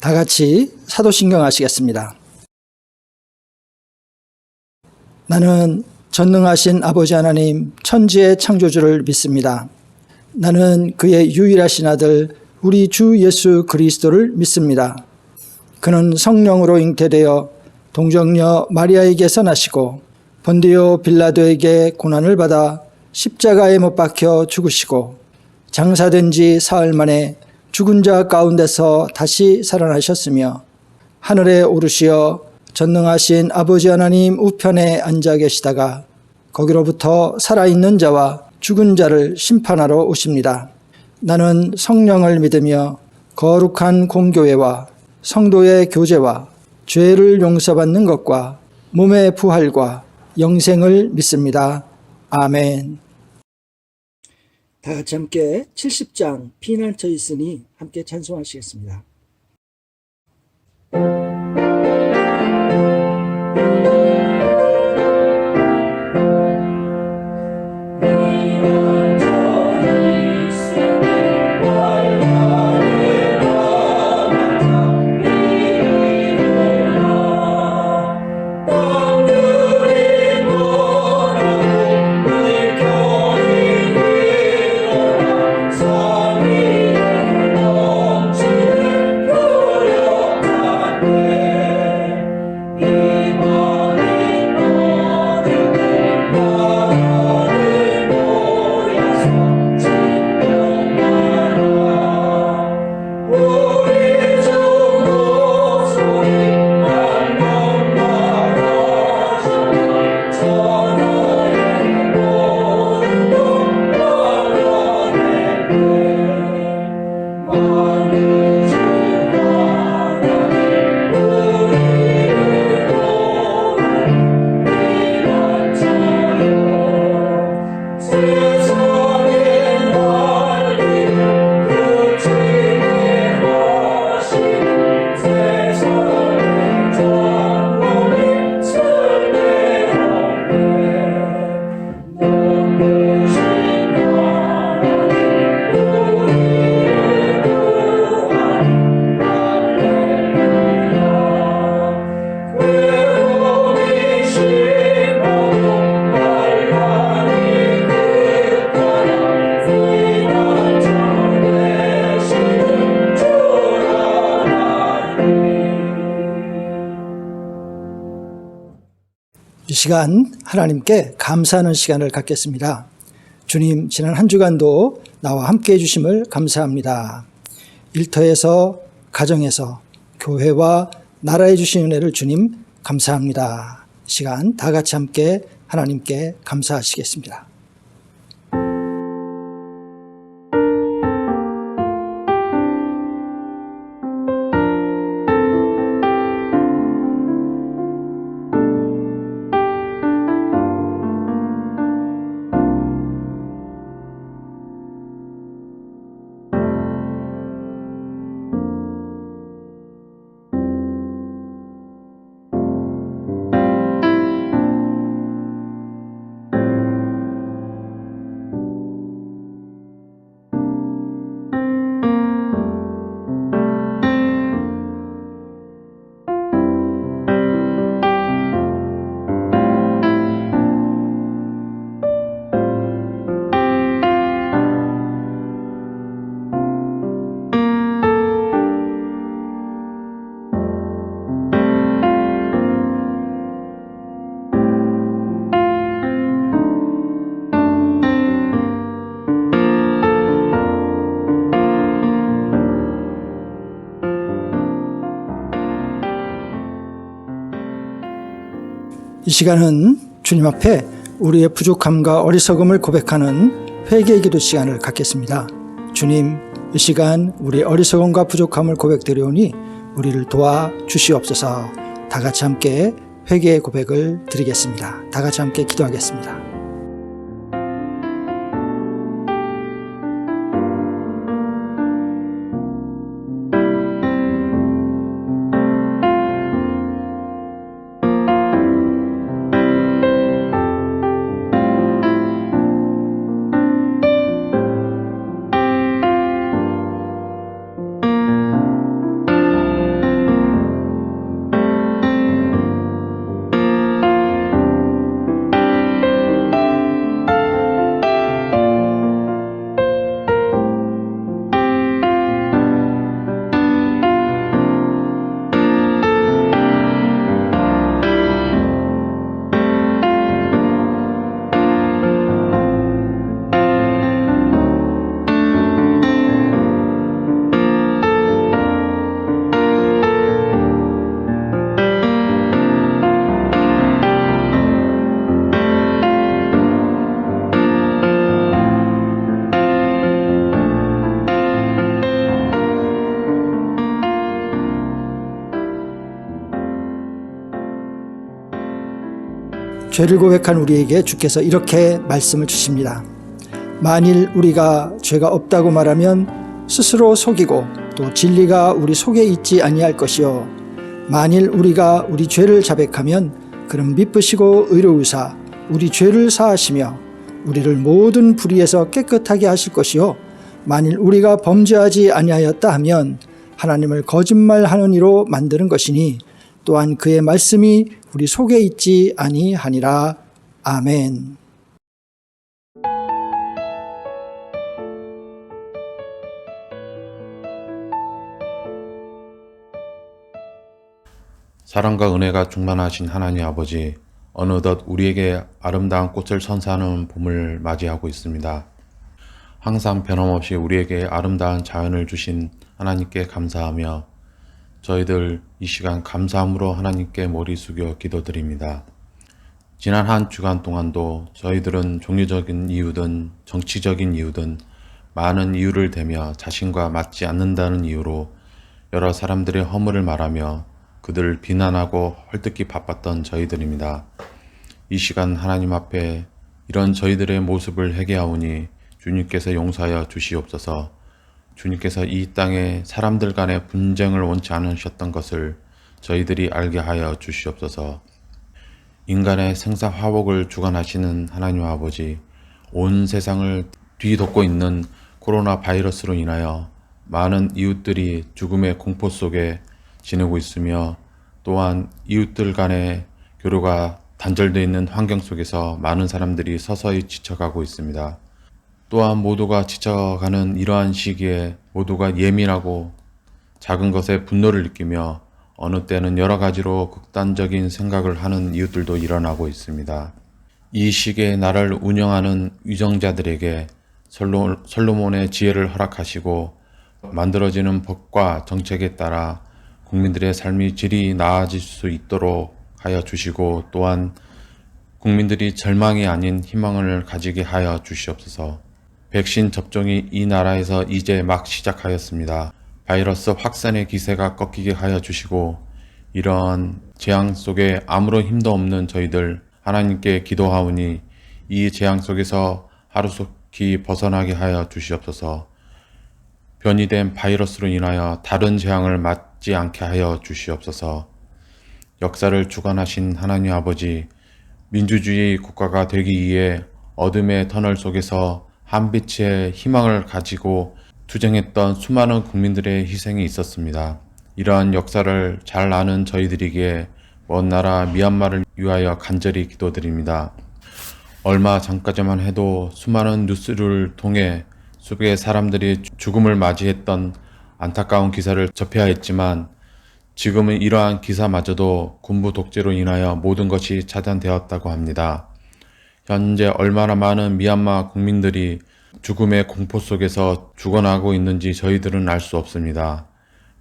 다 같이 사도신경 하시겠습니다. 나는 전능하신 아버지 하나님 천지의 창조주를 믿습니다. 나는 그의 유일하신 아들 우리 주 예수 그리스도를 믿습니다. 그는 성령으로 잉태되어 동정녀 마리아에게서 나시고 본디오 빌라도에게 고난을 받아 십자가에 못 박혀 죽으시고 장사된 지 사흘 만에 죽은 자 가운데서 다시 살아나셨으며 하늘에 오르시어 전능하신 아버지 하나님 우편에 앉아 계시다가 거기로부터 살아있는 자와 죽은 자를 심판하러 오십니다. 나는 성령을 믿으며 거룩한 공교회와 성도의 교제와 죄를 용서받는 것과 몸의 부활과 영생을 믿습니다. 아멘. 다 같이 함께 70장 피난처 있으니 함께 찬송하시겠습니다. 이 시간 하나님께 감사하는 시간을 갖겠습니다. 주님, 지난 한 주간도 나와 함께 해주심을 감사합니다. 일터에서, 가정에서, 교회와 나라에 주신 은혜를 주님 감사합니다. 이 시간 다 같이 함께 하나님께 감사하시겠습니다. 이 시간은 주님 앞에 우리의 부족함과 어리석음을 고백하는 회개의 기도 시간을 갖겠습니다. 주님, 이 시간 우리의 어리석음과 부족함을 고백드리오니 우리를 도와주시옵소서. 다 같이 함께 회개의 고백을 드리겠습니다. 다 같이 함께 기도하겠습니다. 죄를 고백한 우리에게 주께서 이렇게 말씀을 주십니다. 만일 우리가 죄가 없다고 말하면 스스로 속이고 또 진리가 우리 속에 있지 아니할 것이요 만일 우리가 우리 죄를 자백하면 그럼 미쁘시고 의로우사 우리 죄를 사하시며 우리를 모든 불의에서 깨끗하게 하실 것이요 만일 우리가 범죄하지 아니하였다 하면 하나님을 거짓말하는 이로 만드는 것이니 또한 그의 말씀이 우리 속에 있지 아니하니라. 아멘. 사랑과 은혜가 충만하신 하나님 아버지, 어느덧 우리에게 아름다운 꽃을 선사하는 봄을 맞이하고 있습니다. 항상 변함없이 우리에게 아름다운 자연을 주신 하나님께 감사하며 저희들 이 시간 감사함으로 하나님께 머리 숙여 기도드립니다. 지난 한 주간 동안도 저희들은 종교적인 이유든 정치적인 이유든 많은 이유를 대며 자신과 맞지 않는다는 이유로 여러 사람들의 허물을 말하며 그들을 비난하고 헐뜯기 바빴던 저희들입니다. 이 시간 하나님 앞에 이런 저희들의 모습을 회개하오니 주님께서 용서하여 주시옵소서. 주님께서 이 땅에 사람들 간의 분쟁을 원치 않으셨던 것을 저희들이 알게 하여 주시옵소서. 인간의 생사화복을 주관하시는 하나님 아버지, 온 세상을 뒤덮고 있는 코로나 바이러스로 인하여 많은 이웃들이 죽음의 공포 속에 지내고 있으며 또한 이웃들 간의 교류가 단절되어 있는 환경 속에서 많은 사람들이 서서히 지쳐가고 있습니다. 또한 모두가 지쳐가는 이러한 시기에 모두가 예민하고 작은 것에 분노를 느끼며 어느 때는 여러 가지로 극단적인 생각을 하는 이웃들도 일어나고 있습니다. 이 시기에 나라를 운영하는 위정자들에게 솔로몬의 지혜를 허락하시고 만들어지는 법과 정책에 따라 국민들의 삶의 질이 나아질 수 있도록 하여 주시고 또한 국민들이 절망이 아닌 희망을 가지게 하여 주시옵소서. 백신 접종이 이 나라에서 이제 막 시작하였습니다. 바이러스 확산의 기세가 꺾이게 하여 주시고 이러한 재앙 속에 아무런 힘도 없는 저희들 하나님께 기도하오니 이 재앙 속에서 하루속히 벗어나게 하여 주시옵소서. 변이된 바이러스로 인하여 다른 재앙을 맞지 않게 하여 주시옵소서. 역사를 주관하신 하나님 아버지, 민주주의 국가가 되기 위해 어둠의 터널 속에서 한빛의 희망을 가지고 투쟁했던 수많은 국민들의 희생이 있었습니다. 이러한 역사를 잘 아는 저희들에게 먼 나라 미얀마를 위하여 간절히 기도드립니다. 얼마 전까지만 해도 수많은 뉴스를 통해 수백의 사람들이 죽음을 맞이했던 안타까운 기사를 접해야 했지만 지금은 이러한 기사마저도 군부 독재로 인하여 모든 것이 차단되었다고 합니다. 현재 얼마나 많은 미얀마 국민들이 죽음의 공포 속에서 죽어나고 있는지 저희들은 알 수 없습니다.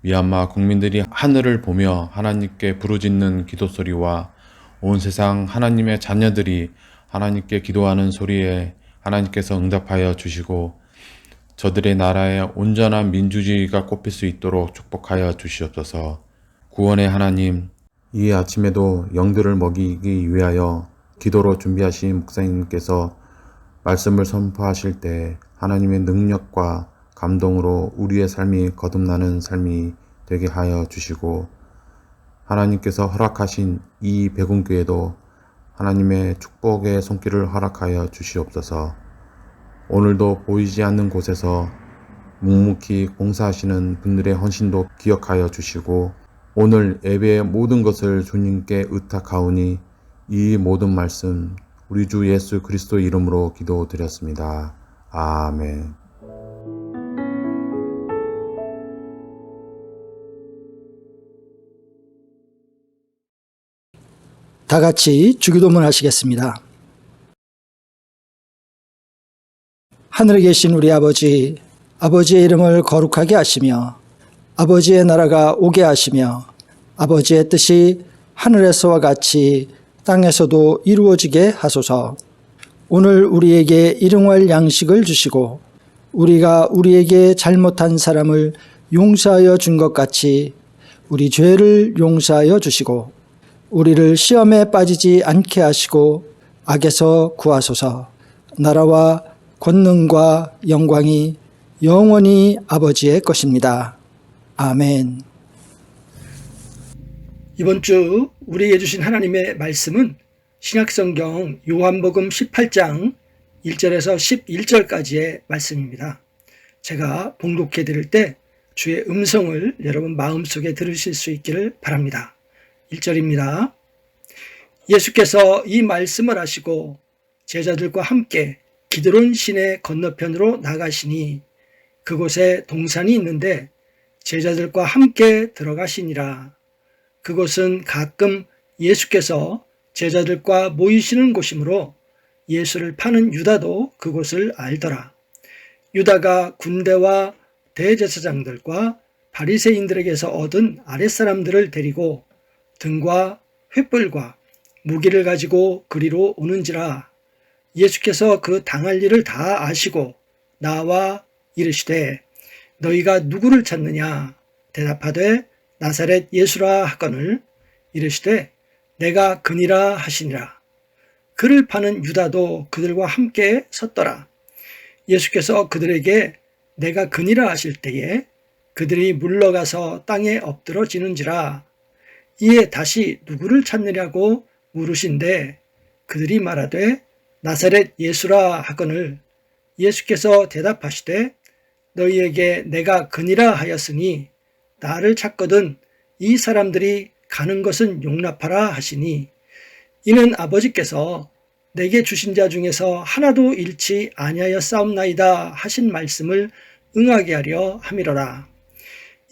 미얀마 국민들이 하늘을 보며 하나님께 부르짖는 기도 소리와 온 세상 하나님의 자녀들이 하나님께 기도하는 소리에 하나님께서 응답하여 주시고 저들의 나라에 온전한 민주주의가 꼽힐 수 있도록 축복하여 주시옵소서. 구원의 하나님, 이 아침에도 영들을 먹이기 위하여 기도로 준비하신 목사님께서 말씀을 선포하실 때 하나님의 능력과 감동으로 우리의 삶이 거듭나는 삶이 되게 하여 주시고 하나님께서 허락하신 이 백운교회도 하나님의 축복의 손길을 허락하여 주시옵소서. 오늘도 보이지 않는 곳에서 묵묵히 봉사하시는 분들의 헌신도 기억하여 주시고 오늘 예배의 모든 것을 주님께 의탁하오니 이 모든 말씀 우리 주 예수 그리스도 이름으로 기도드렸습니다. 아멘. 다 같이 주기도문 하시겠습니다. 하늘에 계신 우리 아버지, 아버지의 이름을 거룩하게 하시며 아버지의 나라가 오게 하시며 아버지의 뜻이 하늘에서와 같이 땅에서도 이루어지게 하소서. 오늘 우리에게 일용할 양식을 주시고 우리가 우리에게 잘못한 사람을 용서하여 준 것 같이 우리 죄를 용서하여 주시고 우리를 시험에 빠지지 않게 하시고 악에서 구하소서. 나라와 권능과 영광이 영원히 아버지의 것입니다. 아멘. 이번 주 우리에게 주신 하나님의 말씀은 신약성경 요한복음 18장 1절에서 11절까지의 말씀입니다. 제가 봉독해 드릴 때 주의 음성을 여러분 마음속에 들으실 수 있기를 바랍니다. 1절입니다. 예수께서 이 말씀을 하시고 제자들과 함께 기드론 시내 건너편으로 나가시니 그곳에 동산이 있는데 제자들과 함께 들어가시니라. 그곳은 가끔 예수께서 제자들과 모이시는 곳이므로 예수를 파는 유다도 그곳을 알더라. 유다가 군대와 대제사장들과 바리새인들에게서 얻은 아랫사람들을 데리고 등과 횃불과 무기를 가지고 그리로 오는지라. 예수께서 그 당할 일을 다 아시고 나와 이르시되 너희가 누구를 찾느냐? 대답하되 나사렛 예수라 하거늘 이르시되 내가 그니라 하시니라. 그를 파는 유다도 그들과 함께 섰더라. 예수께서 그들에게 내가 그니라 하실 때에 그들이 물러가서 땅에 엎드러지는지라. 이에 다시 누구를 찾느냐고 물으신데 그들이 말하되 나사렛 예수라 하거늘 예수께서 대답하시되 너희에게 내가 그니라 하였으니 나를 찾거든 이 사람들이 가는 것은 용납하라 하시니 이는 아버지께서 내게 주신 자 중에서 하나도 잃지 아니하였사옵나이다 하신 말씀을 응하게 하려 함이로라.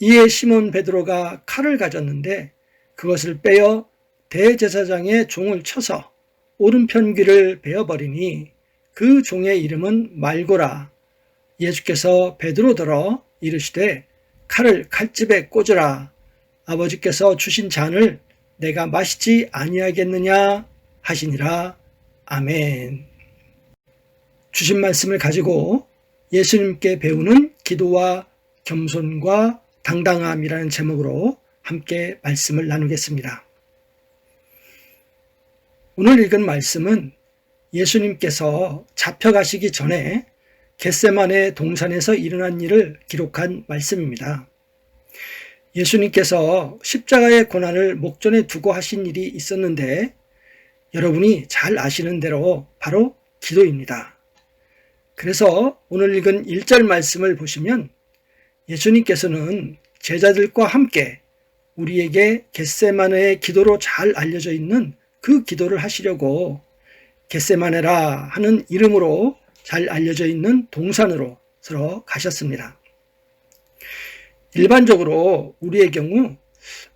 이에 시몬 베드로가 칼을 가졌는데 그것을 빼어 대제사장의 종을 쳐서 오른편 귀를 베어버리니 그 종의 이름은 말고라. 예수께서 베드로더러 이르시되 칼을 칼집에 꽂으라. 아버지께서 주신 잔을 내가 마시지 아니하겠느냐 하시니라. 아멘. 주신 말씀을 가지고 예수님께 배우는 기도와 겸손과 당당함이라는 제목으로 함께 말씀을 나누겠습니다. 오늘 읽은 말씀은 예수님께서 잡혀가시기 전에 겟세마네 동산에서 일어난 일을 기록한 말씀입니다. 예수님께서 십자가의 고난을 목전에 두고 하신 일이 있었는데 여러분이 잘 아시는 대로 바로 기도입니다. 그래서 오늘 읽은 1절 말씀을 보시면 예수님께서는 제자들과 함께 우리에게 겟세마네의 기도로 잘 알려져 있는 그 기도를 하시려고 겟세마네라 하는 이름으로 잘 알려져 있는 동산으로 들어가셨습니다. 일반적으로 우리의 경우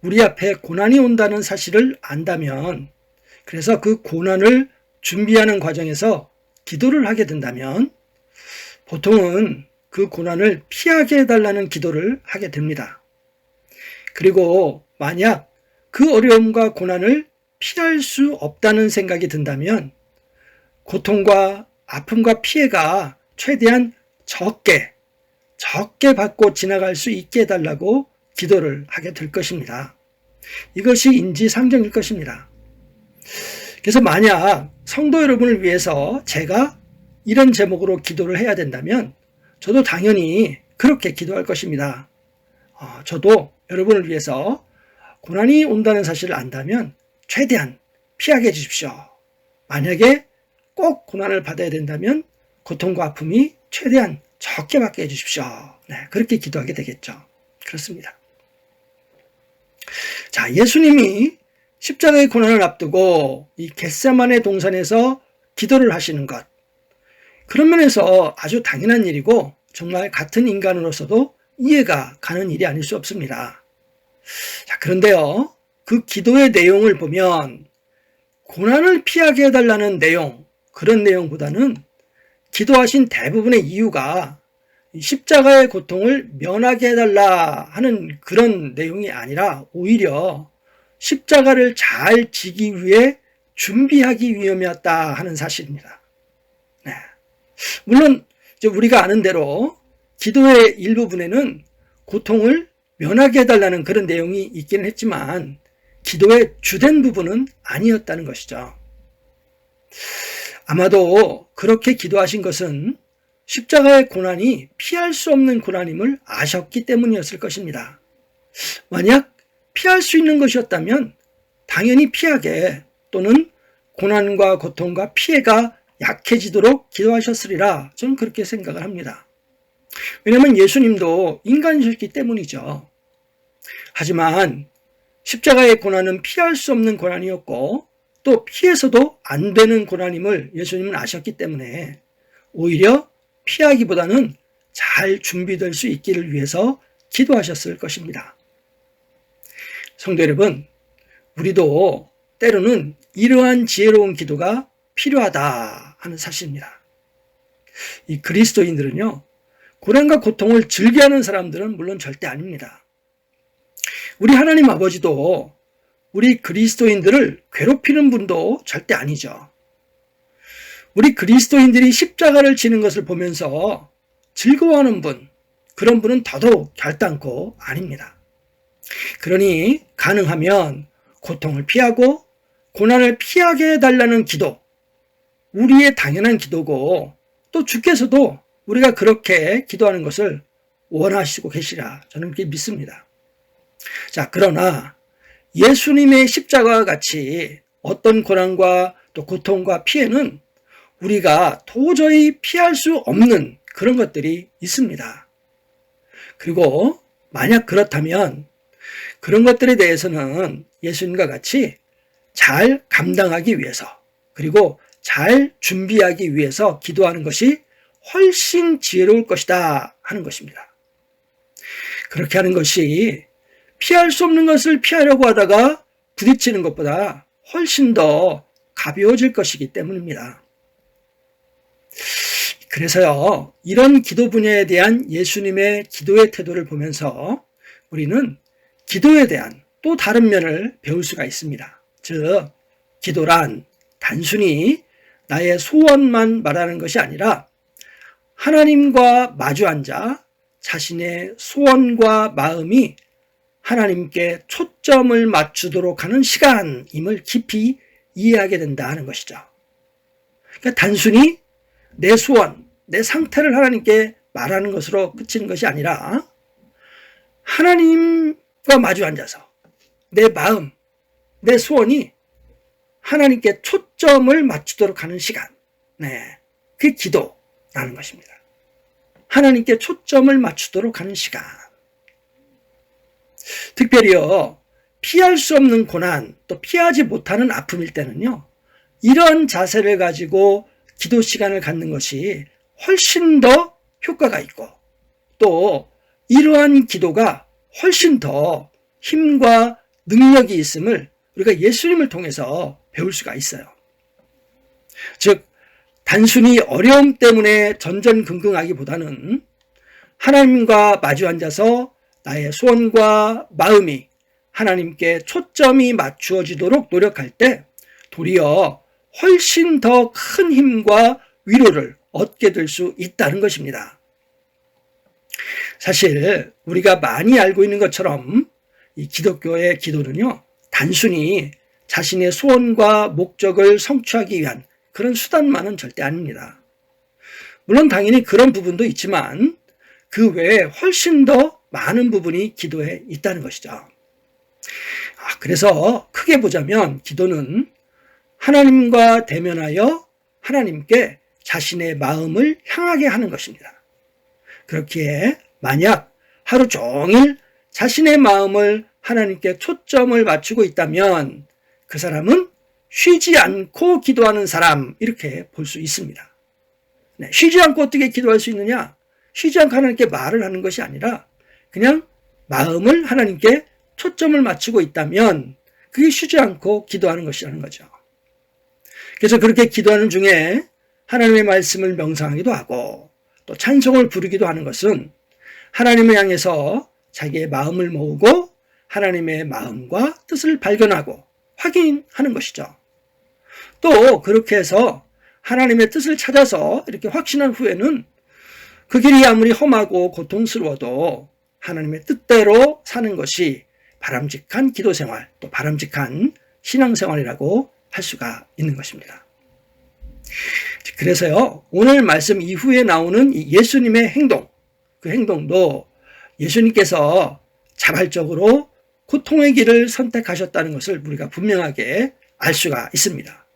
우리 앞에 고난이 온다는 사실을 안다면 그래서 그 고난을 준비하는 과정에서 기도를 하게 된다면 보통은 그 고난을 피하게 해달라는 기도를 하게 됩니다. 그리고 만약 그 어려움과 고난을 피할 수 없다는 생각이 든다면 고통과 아픔과 피해가 최대한 적게 받고 지나갈 수 있게 해달라고 기도를 하게 될 것입니다. 이것이 인지상정일 것입니다. 그래서 만약 성도 여러분을 위해서 제가 이런 제목으로 기도를 해야 된다면 저도 당연히 그렇게 기도할 것입니다. 저도 여러분을 위해서 고난이 온다는 사실을 안다면 최대한 피하게 해주십시오. 만약에 꼭 고난을 받아야 된다면 고통과 아픔이 최대한 적게 받게 해주십시오. 네, 그렇게 기도하게 되겠죠. 그렇습니다. 자, 예수님이 십자가의 고난을 앞두고 이 겟세마네 동산에서 기도를 하시는 것, 그런 면에서 아주 당연한 일이고 정말 같은 인간으로서도 이해가 가는 일이 아닐 수 없습니다. 자, 그런데요, 그 기도의 내용을 보면 고난을 피하게 해달라는 내용, 그런 내용보다는 기도하신 대부분의 이유가 십자가의 고통을 면하게 해달라 하는 그런 내용이 아니라 오히려 십자가를 잘 지기 위해 준비하기 위함이었다 하는 사실입니다. 네. 물론 이제 우리가 아는 대로 기도의 일부분에는 고통을 면하게 해달라는 그런 내용이 있기는 했지만 기도의 주된 부분은 아니었다는 것이죠. 아마도 그렇게 기도하신 것은 십자가의 고난이 피할 수 없는 고난임을 아셨기 때문이었을 것입니다. 만약 피할 수 있는 것이었다면 당연히 피하게 또는 고난과 고통과 피해가 약해지도록 기도하셨으리라 저는 그렇게 생각을 합니다. 왜냐하면 예수님도 인간이셨기 때문이죠. 하지만 십자가의 고난은 피할 수 없는 고난이었고 또 피해서도 안 되는 고난임을 예수님은 아셨기 때문에 오히려 피하기보다는 잘 준비될 수 있기를 위해서 기도하셨을 것입니다. 성도 여러분, 우리도 때로는 이러한 지혜로운 기도가 필요하다 하는 사실입니다. 이 그리스도인들은요, 고난과 고통을 즐겨하는 사람들은 물론 절대 아닙니다. 우리 하나님 아버지도 우리 그리스도인들을 괴롭히는 분도 절대 아니죠. 우리 그리스도인들이 십자가를 지는 것을 보면서 즐거워하는 분, 그런 분은 더더욱 결단코 아닙니다. 그러니 가능하면 고통을 피하고 고난을 피하게 해달라는 기도, 우리의 당연한 기도고 또 주께서도 우리가 그렇게 기도하는 것을 원하시고 계시라 저는 그렇게 믿습니다. 자, 그러나 예수님의 십자가와 같이 어떤 고난과 또 고통과 피해는 우리가 도저히 피할 수 없는 그런 것들이 있습니다. 그리고 만약 그렇다면 그런 것들에 대해서는 예수님과 같이 잘 감당하기 위해서 그리고 잘 준비하기 위해서 기도하는 것이 훨씬 지혜로울 것이다 하는 것입니다. 그렇게 하는 것이 피할 수 없는 것을 피하려고 하다가 부딪히는 것보다 훨씬 더 가벼워질 것이기 때문입니다. 그래서요, 이런 기도 분야에 대한 예수님의 기도의 태도를 보면서 우리는 기도에 대한 또 다른 면을 배울 수가 있습니다. 즉, 기도란 단순히 나의 소원만 말하는 것이 아니라 하나님과 마주 앉아 자신의 소원과 마음이 하나님께 초점을 맞추도록 하는 시간임을 깊이 이해하게 된다 하는 것이죠. 그러니까 단순히 내 소원, 내 상태를 하나님께 말하는 것으로 그치는 것이 아니라 하나님과 마주 앉아서 내 마음, 내 소원이 하나님께 초점을 맞추도록 하는 시간. 네, 그게 기도라는 것입니다. 하나님께 초점을 맞추도록 하는 시간. 특별히요, 피할 수 없는 고난, 또 피하지 못하는 아픔일 때는요, 이런 자세를 가지고 기도 시간을 갖는 것이 훨씬 더 효과가 있고, 또 이러한 기도가 훨씬 더 힘과 능력이 있음을 우리가 예수님을 통해서 배울 수가 있어요. 즉, 단순히 어려움 때문에 전전긍긍하기보다는 하나님과 마주 앉아서 나의 소원과 마음이 하나님께 초점이 맞추어지도록 노력할 때 도리어 훨씬 더 큰 힘과 위로를 얻게 될 수 있다는 것입니다. 사실 우리가 많이 알고 있는 것처럼 이 기독교의 기도는요, 단순히 자신의 소원과 목적을 성취하기 위한 그런 수단만은 절대 아닙니다. 물론 당연히 그런 부분도 있지만 그 외에 훨씬 더 많은 부분이 기도에 있다는 것이죠. 그래서 크게 보자면 기도는 하나님과 대면하여 하나님께 자신의 마음을 향하게 하는 것입니다. 그렇기에 만약 하루 종일 자신의 마음을 하나님께 초점을 맞추고 있다면 그 사람은 쉬지 않고 기도하는 사람, 이렇게 볼 수 있습니다. 네, 쉬지 않고 어떻게 기도할 수 있느냐? 쉬지 않고 하나님께 말을 하는 것이 아니라 그냥 마음을 하나님께 초점을 맞추고 있다면 그게 쉬지 않고 기도하는 것이라는 거죠. 그래서 그렇게 기도하는 중에 하나님의 말씀을 명상하기도 하고 또 찬송을 부르기도 하는 것은 하나님을 향해서 자기의 마음을 모으고 하나님의 마음과 뜻을 발견하고 확인하는 것이죠. 또 그렇게 해서 하나님의 뜻을 찾아서 이렇게 확신한 후에는 그 길이 아무리 험하고 고통스러워도 하나님의 뜻대로 사는 것이 바람직한 기도생활, 또 바람직한 신앙생활이라고 할 수가 있는 것입니다. 그래서요, 오늘 말씀 이후에 나오는 이 예수님의 행동, 그 행동도 예수님께서 자발적으로 고통의 길을 선택하셨다는 것을 우리가 분명하게 알 수가 있습니다.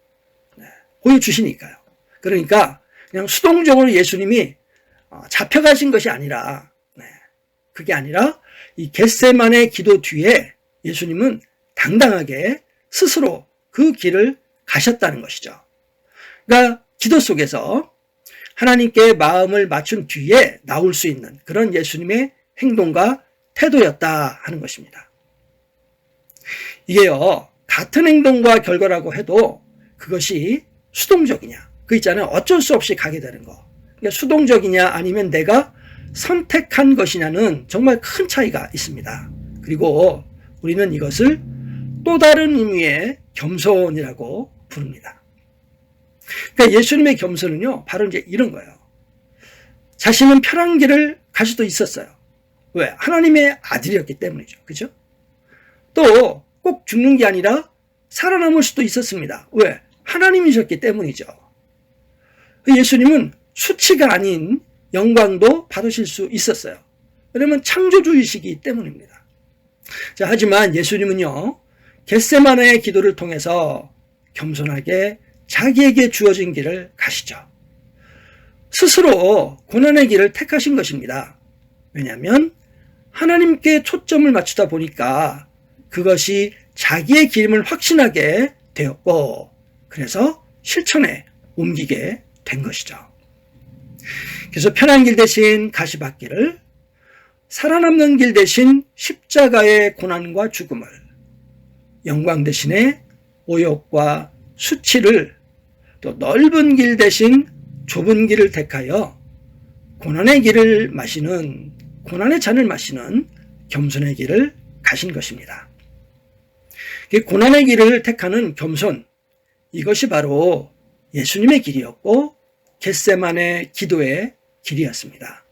보여주시니까요. 그러니까 그냥 수동적으로 예수님이 잡혀가신 것이 아니라, 그게 아니라 이 겟세마네 기도 뒤에 예수님은 당당하게 스스로 그 길을 가셨다는 것이죠. 그러니까 기도 속에서 하나님께 마음을 맞춘 뒤에 나올 수 있는 그런 예수님의 행동과 태도였다 하는 것입니다. 이게요, 같은 행동과 결과라고 해도 그것이 수동적이냐, 그 있잖아요. 어쩔 수 없이 가게 되는 거. 그러니까 수동적이냐 아니면 내가 선택한 것이냐는 정말 큰 차이가 있습니다. 그리고 우리는 이것을 또 다른 의미의 겸손이라고 부릅니다. 그러니까 예수님의 겸손은요, 바로 이제 이런 거예요. 자신은 편한 길을 갈 수도 있었어요. 왜? 하나님의 아들이었기 때문이죠. 그죠? 또 꼭 죽는 게 아니라 살아남을 수도 있었습니다. 왜? 하나님이셨기 때문이죠. 예수님은 수치가 아닌 영광도 받으실 수 있었어요. 왜냐하면 창조주이시기 때문입니다. 자, 하지만 예수님은요, 겟세마네의 기도를 통해서 겸손하게 자기에게 주어진 길을 가시죠. 스스로 고난의 길을 택하신 것입니다. 왜냐하면 하나님께 초점을 맞추다 보니까 그것이 자기의 길임을 확신하게 되었고, 그래서 실천에 옮기게 된 것이죠. 그래서 편한 길 대신 가시밭길을, 살아남는 길 대신 십자가의 고난과 죽음을, 영광 대신에 오욕과 수치를, 또 넓은 길 대신 좁은 길을 택하여 고난의 길을 마시는, 고난의 잔을 마시는 겸손의 길을 가신 것입니다. 고난의 길을 택하는 겸손, 이것이 바로 예수님의 길이었고 겟세마네 기도의 길이었습니다.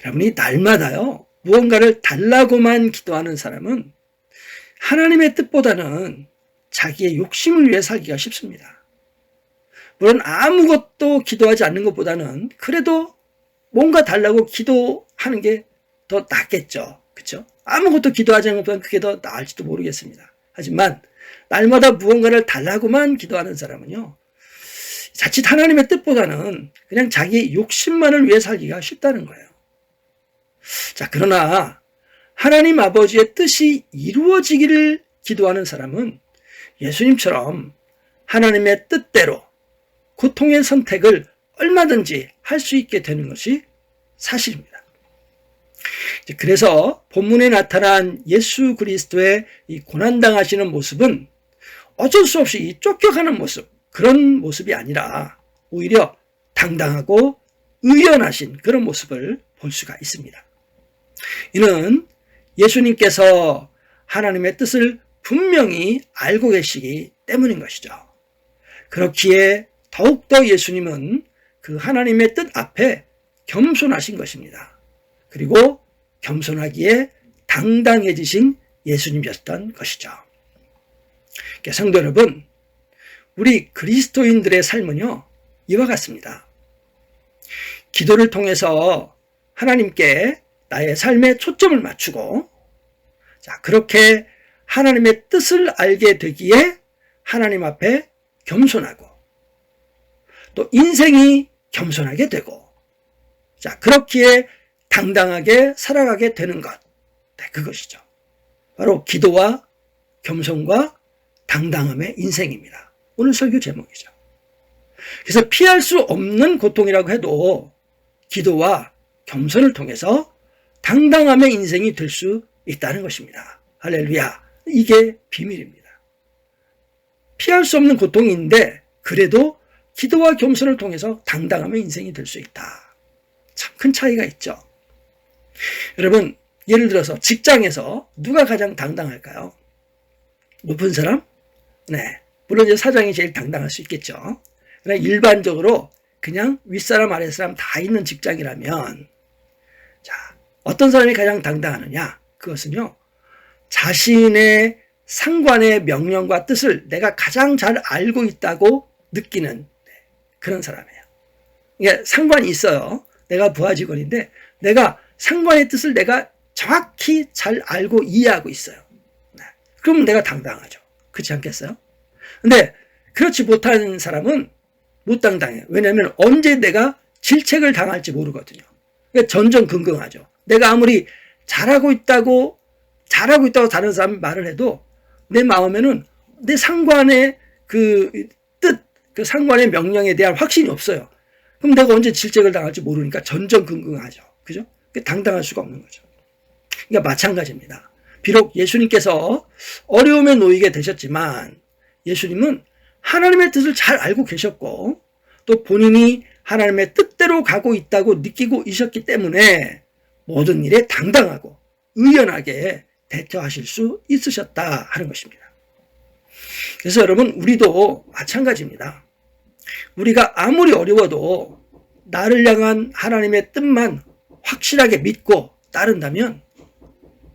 여러분이 날마다요, 무언가를 달라고만 기도하는 사람은 하나님의 뜻보다는 자기의 욕심을 위해 살기가 쉽습니다. 물론 아무것도 기도하지 않는 것보다는 그래도 뭔가 달라고 기도하는 게 더 낫겠죠. 그렇죠? 아무것도 기도하지 않는 것보다는 그게 더 나을지도 모르겠습니다. 하지만 날마다 무언가를 달라고만 기도하는 사람은요, 자칫 하나님의 뜻보다는 그냥 자기 욕심만을 위해 살기가 쉽다는 거예요. 자, 그러나 하나님 아버지의 뜻이 이루어지기를 기도하는 사람은 예수님처럼 하나님의 뜻대로 고통의 선택을 얼마든지 할 수 있게 되는 것이 사실입니다. 그래서 본문에 나타난 예수 그리스도의 이 고난당하시는 모습은 어쩔 수 없이 이 쫓겨가는 모습, 그런 모습이 아니라 오히려 당당하고 의연하신 그런 모습을 볼 수가 있습니다. 이는 예수님께서 하나님의 뜻을 분명히 알고 계시기 때문인 것이죠. 그렇기에 더욱더 예수님은 그 하나님의 뜻 앞에 겸손하신 것입니다. 그리고 겸손하기에 당당해지신 예수님이었던 것이죠. 성도 여러분, 우리 그리스도인들의 삶은요, 이와 같습니다. 기도를 통해서 하나님께 나의 삶에 초점을 맞추고, 자, 그렇게 하나님의 뜻을 알게 되기에 하나님 앞에 겸손하고, 또 인생이 겸손하게 되고, 자, 그렇기에 당당하게 살아가게 되는 것. 네, 그것이죠. 바로 기도와 겸손과 당당함의 인생입니다. 오늘 설교 제목이죠. 그래서 피할 수 없는 고통이라고 해도 기도와 겸손을 통해서 당당함의 인생이 될 수 있다는 것입니다. 할렐루야. 이게 비밀입니다. 피할 수 없는 고통인데 그래도 기도와 겸손을 통해서 당당함의 인생이 될 수 있다. 참 큰 차이가 있죠. 여러분, 예를 들어서 직장에서 누가 가장 당당할까요? 높은 사람? 네. 물론 이제 사장이 제일 당당할 수 있겠죠. 그러나 일반적으로 그냥 윗사람 아랫사람 다 있는 직장이라면, 자, 어떤 사람이 가장 당당하느냐? 그것은요, 자신의 상관의 명령과 뜻을 내가 가장 잘 알고 있다고 느끼는 그런 사람이에요. 그러니까 상관이 있어요. 내가 부하 직원인데 내가 상관의 뜻을 내가 정확히 잘 알고 이해하고 있어요. 그럼 내가 당당하죠. 그렇지 않겠어요? 근데 그렇지 못한 사람은 못 당당해요. 왜냐하면 언제 내가 질책을 당할지 모르거든요. 그러니까 전전긍긍하죠. 내가 아무리 잘하고 있다고 다른 사람이 말을 해도 내 마음에는 내 상관의 그 뜻, 그 상관의 명령에 대한 확신이 없어요. 그럼 내가 언제 질책을 당할지 모르니까 전전긍긍하죠. 그죠? 당당할 수가 없는 거죠. 그러니까 마찬가지입니다. 비록 예수님께서 어려움에 놓이게 되셨지만 예수님은 하나님의 뜻을 잘 알고 계셨고 또 본인이 하나님의 뜻대로 가고 있다고 느끼고 있었기 때문에 모든 일에 당당하고 의연하게 대처하실 수 있으셨다 하는 것입니다. 그래서 여러분, 우리도 마찬가지입니다. 우리가 아무리 어려워도 나를 향한 하나님의 뜻만 확실하게 믿고 따른다면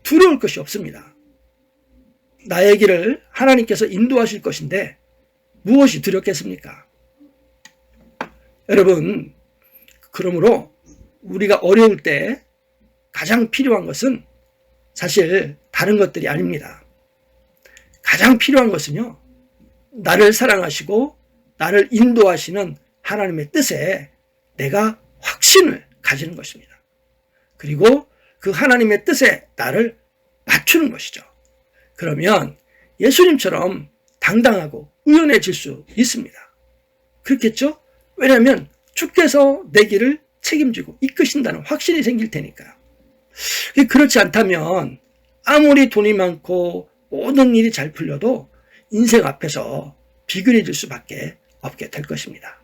두려울 것이 없습니다. 나의 길을 하나님께서 인도하실 것인데 무엇이 두렵겠습니까? 여러분, 그러므로 우리가 어려울 때 가장 필요한 것은 사실 다른 것들이 아닙니다. 가장 필요한 것은요, 나를 사랑하시고 나를 인도하시는 하나님의 뜻에 내가 확신을 가지는 것입니다. 그리고 그 하나님의 뜻에 나를 맞추는 것이죠. 그러면 예수님처럼 당당하고 의연해질 수 있습니다. 그렇겠죠? 왜냐하면 주께서 내 길을 책임지고 이끄신다는 확신이 생길 테니까요. 그렇지 않다면 아무리 돈이 많고 모든 일이 잘 풀려도 인생 앞에서 비굴해질 수밖에 없게 될 것입니다.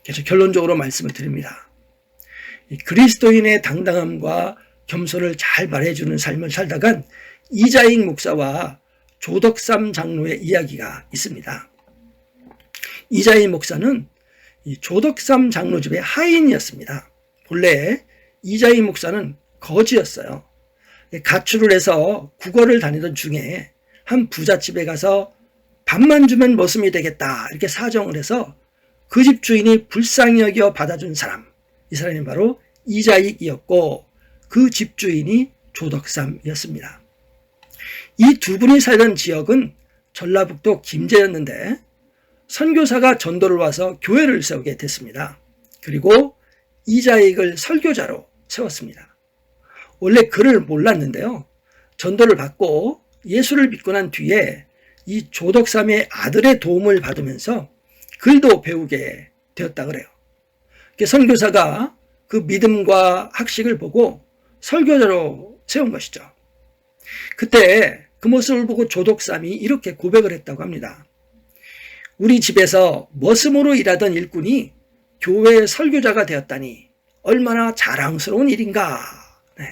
그래서 결론적으로 말씀을 드립니다. 그리스도인의 당당함과 겸손을 잘 말해주는 삶을 살다간 이자익 목사와 조덕삼 장로의 이야기가 있습니다. 이자익 목사는 조덕삼 장로 집의 하인이었습니다. 본래 이자익 목사는 거지였어요. 가출을 해서 국어를 다니던 중에 한 부잣집에 가서 밥만 주면 머슴이 되겠다 이렇게 사정을 해서 그 집 주인이 불쌍히 여겨 받아준 사람, 이 사람이 바로 이자익이었고 그 집주인이 조덕삼이었습니다. 이 두 분이 살던 지역은 전라북도 김제였는데 선교사가 전도를 와서 교회를 세우게 됐습니다. 그리고 이자익을 설교자로 세웠습니다. 원래 글을 몰랐는데요. 전도를 받고 예수를 믿고 난 뒤에 이 조덕삼의 아들의 도움을 받으면서 글도 배우게 되었다 그래요. 선교사가 그 믿음과 학식을 보고 설교자로 세운 것이죠. 그때 그 모습을 보고 조덕삼이 이렇게 고백을 했다고 합니다. 우리 집에서 머슴으로 일하던 일꾼이 교회 설교자가 되었다니 얼마나 자랑스러운 일인가. 네.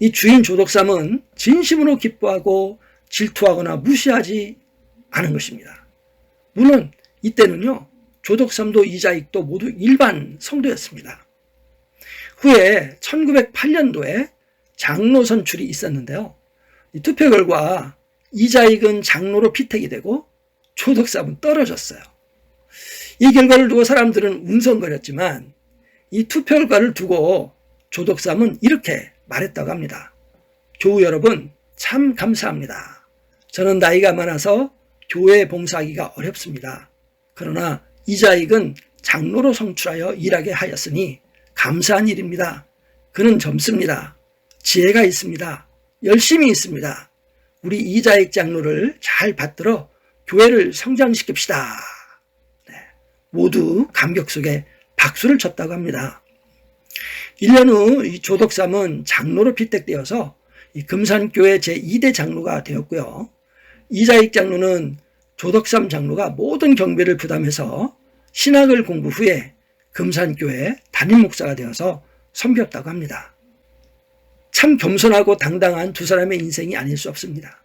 이 주인 조덕삼은 진심으로 기뻐하고 질투하거나 무시하지 않은 것입니다. 물론 이때는요, 조덕삼도 이자익도 모두 일반 성도였습니다. 후에 1908년도에 장로 선출이 있었는데요. 이 투표 결과 이자익은 장로로 피택이 되고 조덕삼은 떨어졌어요. 이 결과를 두고 사람들은 웅성거렸지만 이 투표 결과를 두고 조덕삼은 이렇게 말했다고 합니다. 교우 여러분, 참 감사합니다. 저는 나이가 많아서 교회에 봉사하기가 어렵습니다. 그러나 이자익은 장로로 성출하여 일하게 하였으니 감사한 일입니다. 그는 젊습니다. 지혜가 있습니다. 열심히 있습니다. 우리 이자익 장로를 잘 받들어 교회를 성장시킵시다. 네, 모두 감격 속에 박수를 쳤다고 합니다. 1년 후 이 조덕삼은 장로로 피택되어서 이 금산교회 제2대 장로가 되었고요. 이자익 장로는 조덕삼 장로가 모든 경비를 부담해서 신학을 공부 후에 금산교회 담임 목사가 되어서 섬겼다고 합니다. 참 겸손하고 당당한 두 사람의 인생이 아닐 수 없습니다.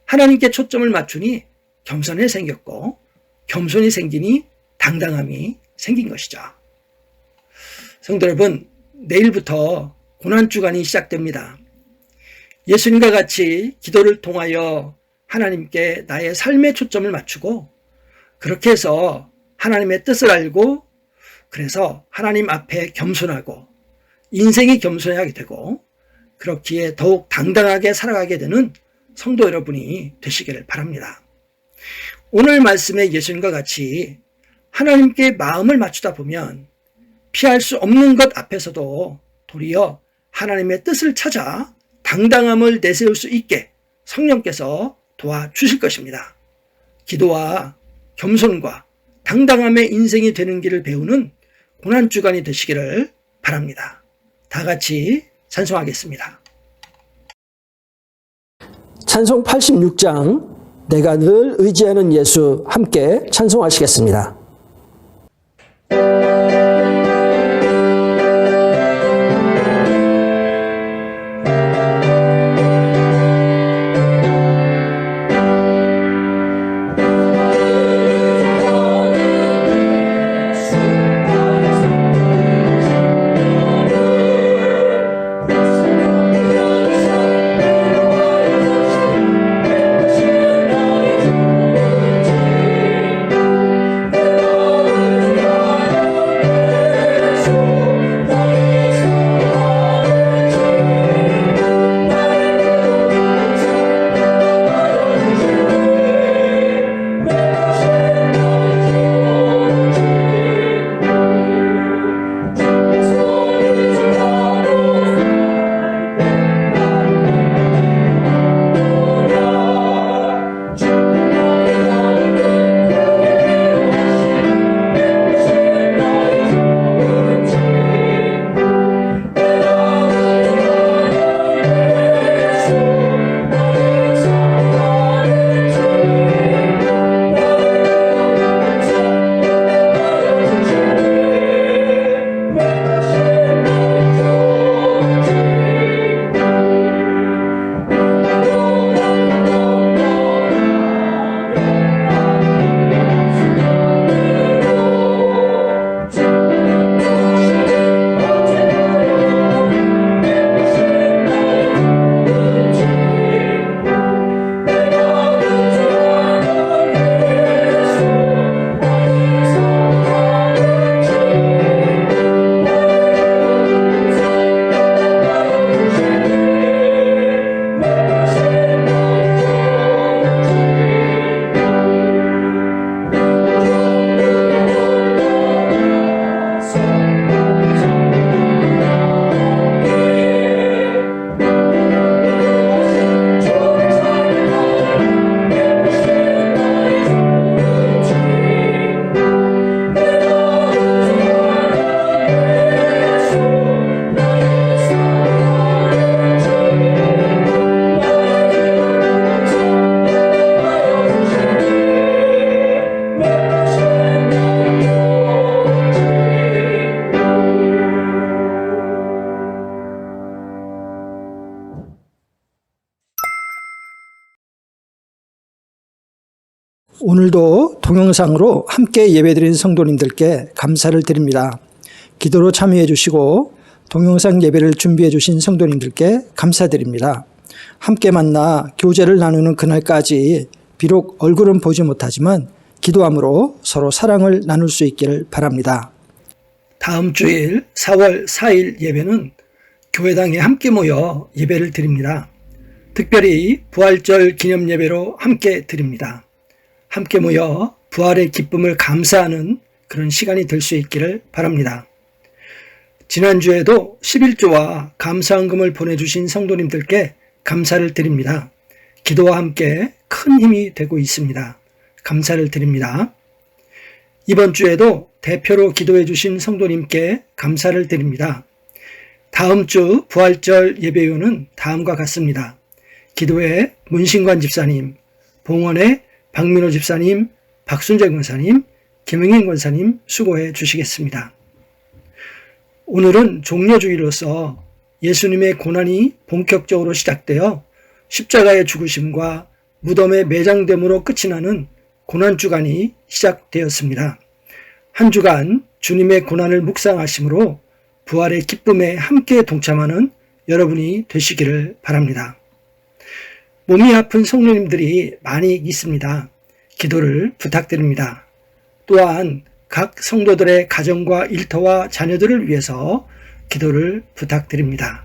하나님께 초점을 맞추니 겸손이 생겼고 겸손이 생기니 당당함이 생긴 것이죠. 성도 여러분, 내일부터 고난주간이 시작됩니다. 예수님과 같이 기도를 통하여 하나님께 나의 삶의 초점을 맞추고 그렇게 해서 하나님의 뜻을 알고 그래서 하나님 앞에 겸손하고 인생이 겸손하게 되고 그렇기에 더욱 당당하게 살아가게 되는 성도 여러분이 되시기를 바랍니다. 오늘 말씀의 예수님과 같이 하나님께 마음을 맞추다 보면 피할 수 없는 것 앞에서도 도리어 하나님의 뜻을 찾아 당당함을 내세울 수 있게 성령께서 도와주실 것입니다. 기도와 겸손과 당당함의 인생이 되는 길을 배우는 고난주간이 되시기를 바랍니다. 다 같이 찬송하겠습니다. 찬송 86장 내가 늘 의지하는 예수 함께 찬송하시겠습니다. 오늘도 동영상으로 함께 예배드린 성도님들께 감사를 드립니다. 기도로 참여해 주시고 동영상 예배를 준비해 주신 성도님들께 감사드립니다. 함께 만나 교제를 나누는 그날까지 비록 얼굴은 보지 못하지만 기도함으로 서로 사랑을 나눌 수 있기를 바랍니다. 다음 주일 4월 4일 예배는 교회당에 함께 모여 예배를 드립니다. 특별히 부활절 기념 예배로 함께 드립니다. 함께 모여 부활의 기쁨을 감사하는 그런 시간이 될 수 있기를 바랍니다. 지난주에도 11조와 감사헌금을 보내주신 성도님들께 감사를 드립니다. 기도와 함께 큰 힘이 되고 있습니다. 감사를 드립니다. 이번 주에도 대표로 기도해 주신 성도님께 감사를 드립니다. 다음 주 부활절 예배요는 다음과 같습니다. 기도회 문신관 집사님, 봉헌의 박민호 집사님, 박순재 권사님, 김영인 권사님 수고해 주시겠습니다. 오늘은 종려주의로서 예수님의 고난이 본격적으로 시작되어 십자가의 죽으심과 무덤의 매장됨으로 끝이 나는 고난주간이 시작되었습니다. 한 주간 주님의 고난을 묵상하심으로 부활의 기쁨에 함께 동참하는 여러분이 되시기를 바랍니다. 몸이 아픈 성도님들이 많이 있습니다. 기도를 부탁드립니다. 또한 각 성도들의 가정과 일터와 자녀들을 위해서 기도를 부탁드립니다.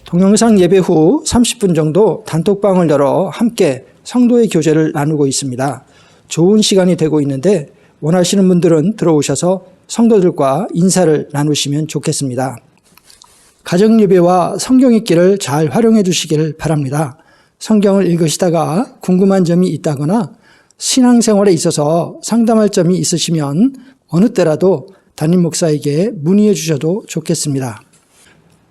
동영상 예배 후 30분 정도 단톡방을 열어 함께 성도의 교제를 나누고 있습니다. 좋은 시간이 되고 있는데 원하시는 분들은 들어오셔서 성도들과 인사를 나누시면 좋겠습니다. 가정 예배와 성경 읽기를 잘 활용해 주시기를 바랍니다. 성경을 읽으시다가 궁금한 점이 있다거나 신앙생활에 있어서 상담할 점이 있으시면 어느 때라도 담임 목사에게 문의해 주셔도 좋겠습니다.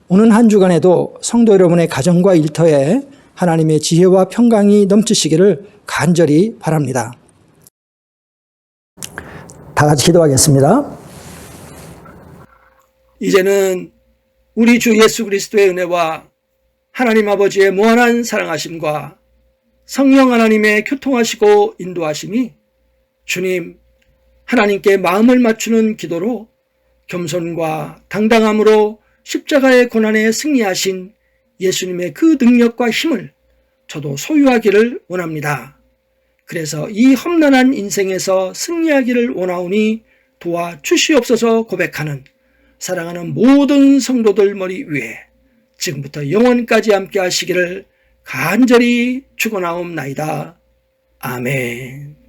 오는 한 주간에도 성도 여러분의 가정과 일터에 하나님의 지혜와 평강이 넘치시기를 간절히 바랍니다. 다 같이 기도하겠습니다. 이제는 우리 주 예수 그리스도의 은혜와 하나님 아버지의 무한한 사랑하심과 성령 하나님의 교통하시고 인도하심이 주님 하나님께 마음을 맞추는 기도로 겸손과 당당함으로 십자가의 고난에 승리하신 예수님의 그 능력과 힘을 저도 소유하기를 원합니다. 그래서 이 험난한 인생에서 승리하기를 원하오니 도와주시옵소서 고백하는 사랑하는 모든 성도들 머리 위에 지금부터 영원까지 함께 하시기를 간절히 축원하옵나이다. 아멘.